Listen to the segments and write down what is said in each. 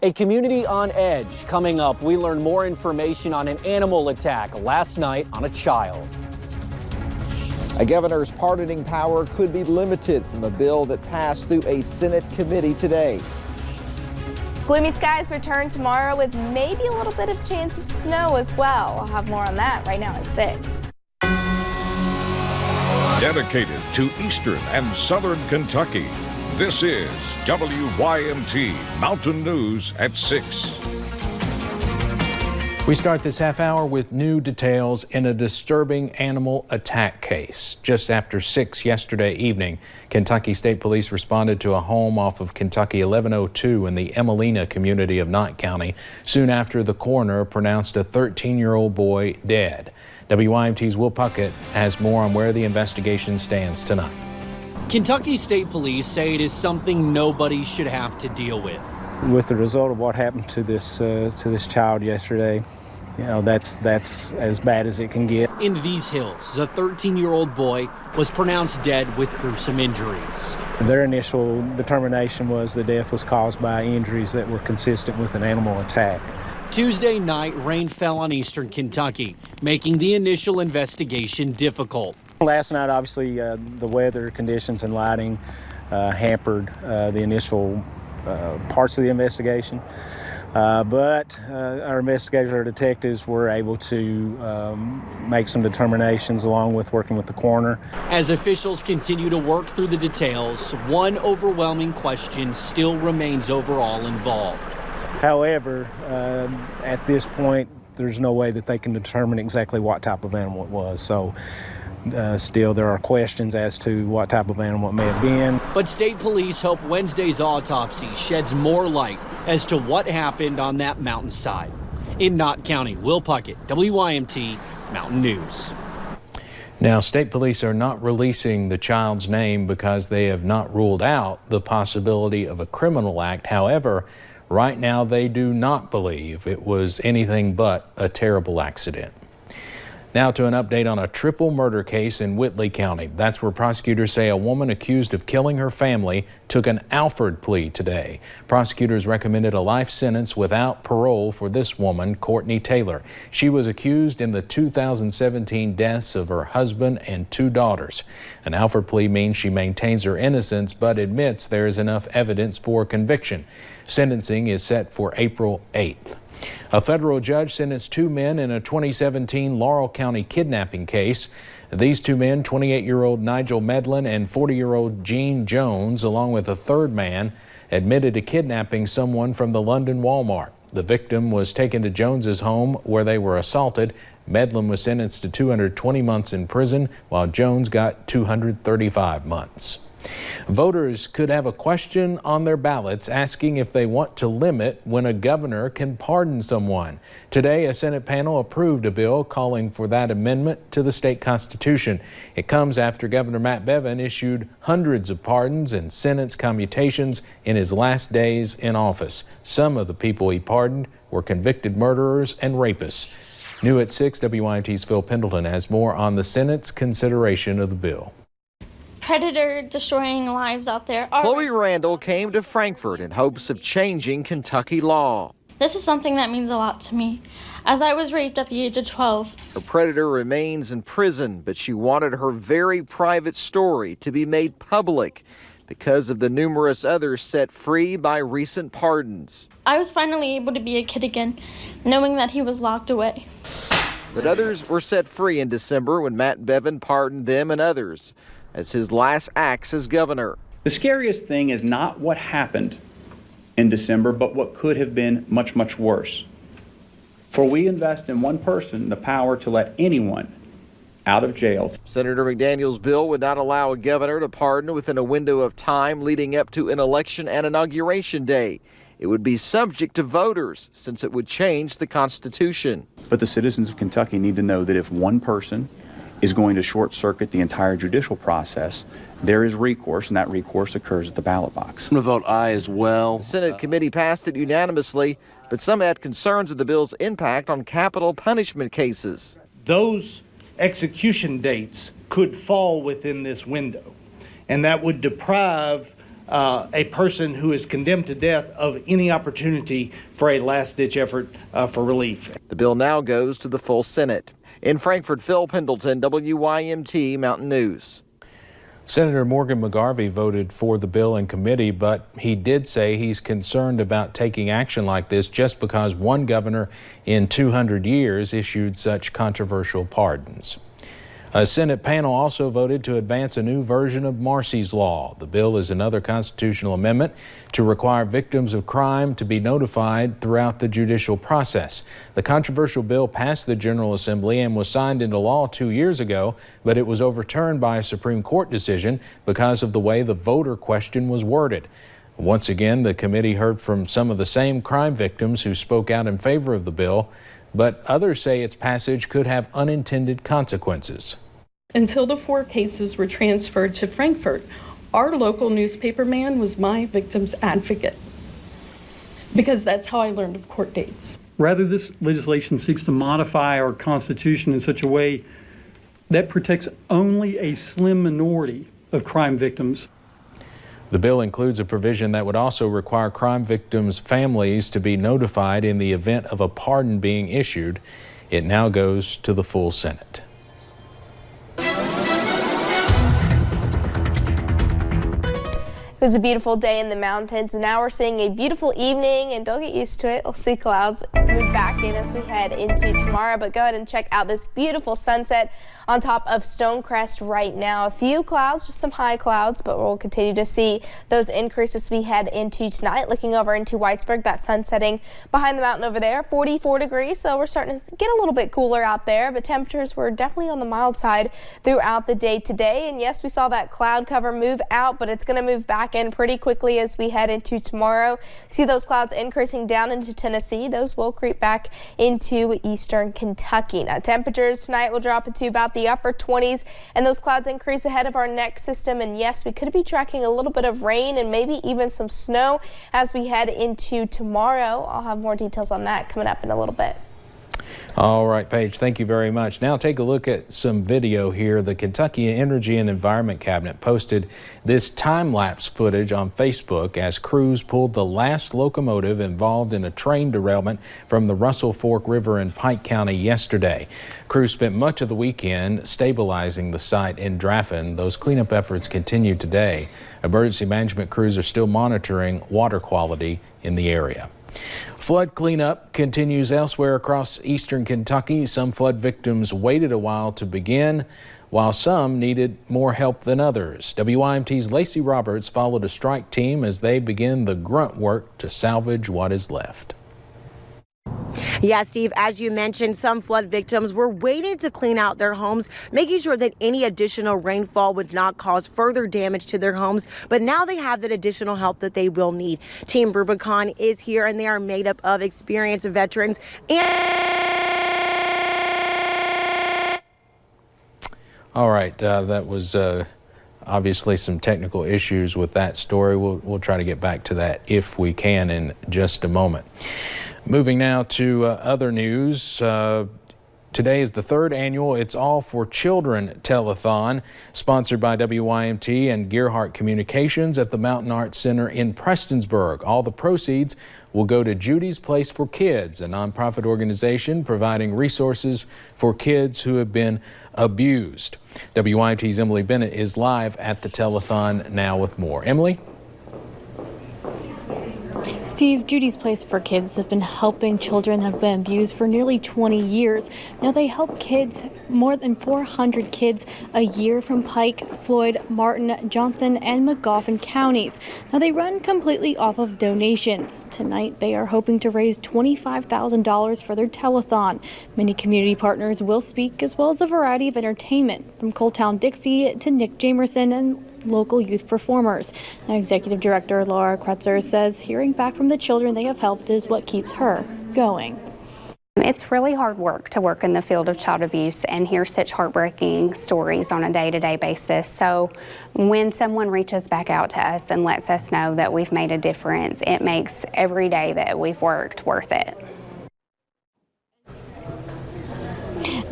A community on edge. Coming up, we learn more information on an animal attack last night on a child. A governor's pardoning power could be limited from a bill that passed through a Senate committee today. Gloomy skies return tomorrow with maybe a little bit of chance of snow as well. I'll have more on that right now at 6. Dedicated to Eastern and Southern Kentucky, this is WYMT Mountain News at 6. We start this half hour with new details in a disturbing animal attack case. Just after 6 yesterday evening, Kentucky State Police responded to a home off of Kentucky 1102 in the Emelina community of Knott County soon after the coroner pronounced a 13-year-old boy dead. WYMT's Will Puckett has more on where the investigation stands tonight. Kentucky State Police say it is something nobody should have to deal with. With the result of what happened to this child yesterday, you know, that's as bad as it can get. In these hills, a 13-year-old boy was pronounced dead with gruesome injuries. Their initial determination was the death was caused by injuries that were consistent with an animal attack. Tuesday night, rain fell on eastern Kentucky, making the initial investigation difficult. Last night, obviously, the weather conditions and lighting hampered the initial parts of the investigation, but our investigators, our detectives, were able to make some determinations along with working with the coroner. As officials continue to work through the details, one overwhelming question still remains overall involved. However, at this point, there's no way that they can determine exactly what type of animal it was. So still, there are questions as to what type of animal it may have been. But state police hope Wednesday's autopsy sheds more light as to what happened on that mountainside. In Knott County, Will Puckett, WYMT Mountain News. Now, state police are not releasing the child's name because they have not ruled out the possibility of a criminal act. However, right now they do not believe it was anything but a terrible accident. Now to an update on a triple murder case in Whitley County. That's where prosecutors say a woman accused of killing her family took an Alford plea today. Prosecutors recommended a life sentence without parole for this woman, Courtney Taylor. She was accused in the 2017 deaths of her husband and 2 daughters. An Alford plea means she maintains her innocence but admits there is enough evidence for conviction. Sentencing is set for April 8th. A federal judge sentenced 2 men in a 2017 Laurel County kidnapping case. These 2 men, 28-year-old Nigel Medlin and 40-year-old Gene Jones, along with a third man, admitted to kidnapping someone from the London Walmart. The victim was taken to Jones's home where they were assaulted. Medlin was sentenced to 220 months in prison, while Jones got 235 months. Voters could have a question on their ballots asking if they want to limit when a governor can pardon someone. Today, a Senate panel approved a bill calling for that amendment to the state constitution. It comes after Governor Matt Bevin issued hundreds of pardons and sentence commutations in his last days in office. Some of the people he pardoned were convicted murderers and rapists. New at 6, WYMT's Phil Pendleton has more on the Senate's consideration of the bill. Predator destroying lives out there. Chloe Randall came to Frankfort in hopes of changing Kentucky law. This is something that means a lot to me, as I was raped at the age of 12. Her predator remains in prison, but she wanted her very private story to be made public because of the numerous others set free by recent pardons. I was finally able to be a kid again, knowing that he was locked away. But others were set free in December when Matt Bevin pardoned them and others as his last acts as governor. The scariest thing is not what happened in December, but what could have been much, much worse. For we invest in one person the power to let anyone out of jail. Senator McDaniel's bill would not allow a governor to pardon within a window of time leading up to an election and inauguration day. It would be subject to voters since it would change the Constitution. But the citizens of Kentucky need to know that if one person is going to short circuit the entire judicial process, there is recourse, and that recourse occurs at the ballot box. I'm going to vote aye as well. The Senate committee passed it unanimously, but some had concerns of the bill's impact on capital punishment cases. Those execution dates could fall within this window, and that would deprive a person who is condemned to death of any opportunity for a last-ditch effort for relief. The bill now goes to the full Senate. In Frankfort, Phil Pendleton, WYMT Mountain News. Senator Morgan McGarvey voted for the bill in committee, but he did say he's concerned about taking action like this just because one governor in 200 years issued such controversial pardons. A Senate panel also voted to advance a new version of Marsy's Law. The bill is another constitutional amendment to require victims of crime to be notified throughout the judicial process. The controversial bill passed the General Assembly and was signed into law 2 years ago, but it was overturned by a Supreme Court decision because of the way the voter question was worded. Once again, the committee heard from some of the same crime victims who spoke out in favor of the bill, but others say its passage could have unintended consequences. Until the 4 cases were transferred to Frankfort, our local newspaper man was my victim's advocate, because that's how I learned of court dates. Rather, this legislation seeks to modify our Constitution in such a way that protects only a slim minority of crime victims. The bill includes a provision that would also require crime victims' families to be notified in the event of a pardon being issued. It now goes to the full Senate. It was a beautiful day in the mountains, and now we're seeing a beautiful evening, and don't get used to it. We'll see clouds move back in as we head into tomorrow, but go ahead and check out this beautiful sunset on top of Stonecrest right now. A few clouds, just some high clouds, but we'll continue to see those increases as we head into tonight. Looking over into Whitesburg, that sun setting behind the mountain over there, 44 degrees, so we're starting to get a little bit cooler out there, but temperatures were definitely on the mild side throughout the day today. And yes, we saw that cloud cover move out, but it's going to move back in pretty quickly as we head into tomorrow. See those clouds increasing down into Tennessee. Those will creep back into eastern Kentucky. Now temperatures tonight will drop into about the upper 20s, and those clouds increase ahead of our next system. And yes, we could be tracking a little bit of rain and maybe even some snow as we head into tomorrow. I'll have more details on that coming up in a little bit. All right, Paige, thank you very much. Now take a look at some video here. The Kentucky Energy and Environment Cabinet posted this time-lapse footage on Facebook as crews pulled the last locomotive involved in a train derailment from the Russell Fork River in Pike County yesterday. Crews spent much of the weekend stabilizing the site in Draffin. Those cleanup efforts continue today. Emergency management crews are still monitoring water quality in the area. Flood cleanup continues elsewhere across eastern Kentucky. Some flood victims waited a while to begin, while some needed more help than others. WYMT's Lacey Roberts followed a strike team as they begin the grunt work to salvage what is left. Yeah, Steve, as you mentioned, some flood victims were waiting to clean out their homes, making sure that any additional rainfall would not cause further damage to their homes. But now they have that additional help that they will need. Team Rubicon is here, and they are made up of experienced veterans and... All right, that was obviously some technical issues with that story. We'll try to get back to that if we can in just a moment. Moving now to other news. Today is the 3rd annual It's All for Children telethon, sponsored by WYMT and Gearhart Communications at the Mountain Arts Center in Prestonsburg. All the proceeds will go to Judy's Place for Kids, a nonprofit organization providing resources for kids who have been abused. WYMT's Emily Bennett is live at the telethon now with more. Emily? Steve, Judy's Place for Kids have been helping children who have been abused for nearly 20 years. Now they help kids, more than 400 kids a year from Pike, Floyd, Martin, Johnson, and Magoffin counties. Now they run completely off of donations. Tonight they are hoping to raise $25,000 for their telethon. Many community partners will speak, as well as a variety of entertainment, from Coal Town Dixie to Nick Jamerson and local youth performers. Now, Executive Director Laura Kretzer says hearing back from the children they have helped is what keeps her going. It's really hard work to work in the field of child abuse and hear such heartbreaking stories on a day-to-day basis. So when someone reaches back out to us and lets us know that we've made a difference, it makes every day that we've worked worth it.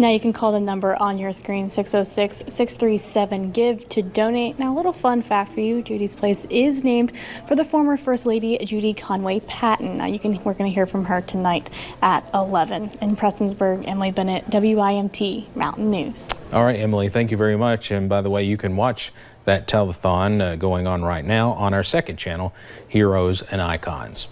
Now you can call the number on your screen, 606-637-GIVE, to donate. Now, a little fun fact for you, Judy's Place is named for the former First Lady Judy Conway Patton. Now we're going to hear from her tonight at 11. In Prestonsburg, Emily Bennett, WYMT Mountain News. All right, Emily, thank you very much. And by the way, you can watch that telethon going on right now on our second channel, Heroes and Icons.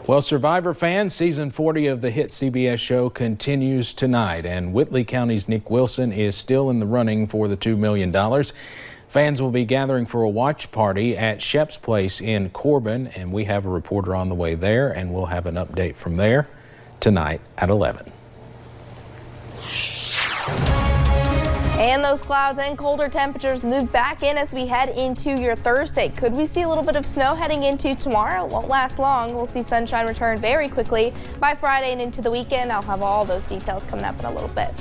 Well, Survivor fans, season 40 of the hit CBS show continues tonight, and Whitley County's Nick Wilson is still in the running for the $2 million. Fans will be gathering for a watch party at Shep's Place in Corbin, and we have a reporter on the way there, and we'll have an update from there tonight at 11. And those clouds and colder temperatures move back in as we head into your Thursday. Could we see a little bit of snow heading into tomorrow? It won't last long. We'll see sunshine return very quickly by Friday and into the weekend. I'll have all those details coming up in a little bit.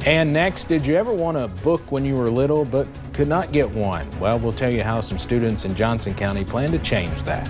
And next, did you ever want a book when you were little but could not get one? Well, we'll tell you how some students in Johnson County plan to change that.